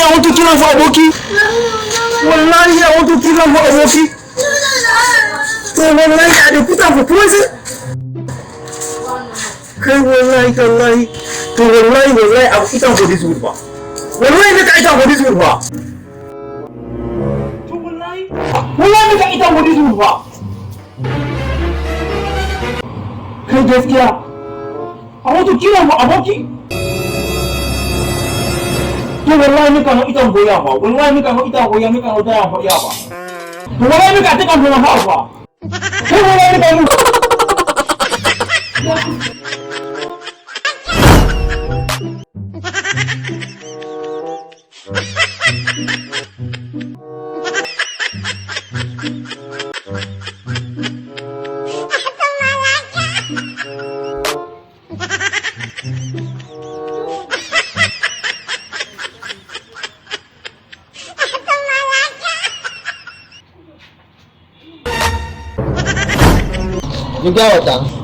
I want to kill him for Aboki. Wallahi, I want to kill him for Aboki. So wallahi, I dey put him for poison. Kai wallahi, wallahi. To wallahi, I will eat him for this wood ba. Wallahi, make I eat him for this wood ba. To wallahi, make I eat him for this wood ba. Kai gaskiya, I want to kill him for Aboki. To wallahi make I no eat him for ya ba. Wallahi make I no eat him for ya, make I no die him for ya ba. To wallahi make I take him for my house ba. Kai wallahi make I no. You get what?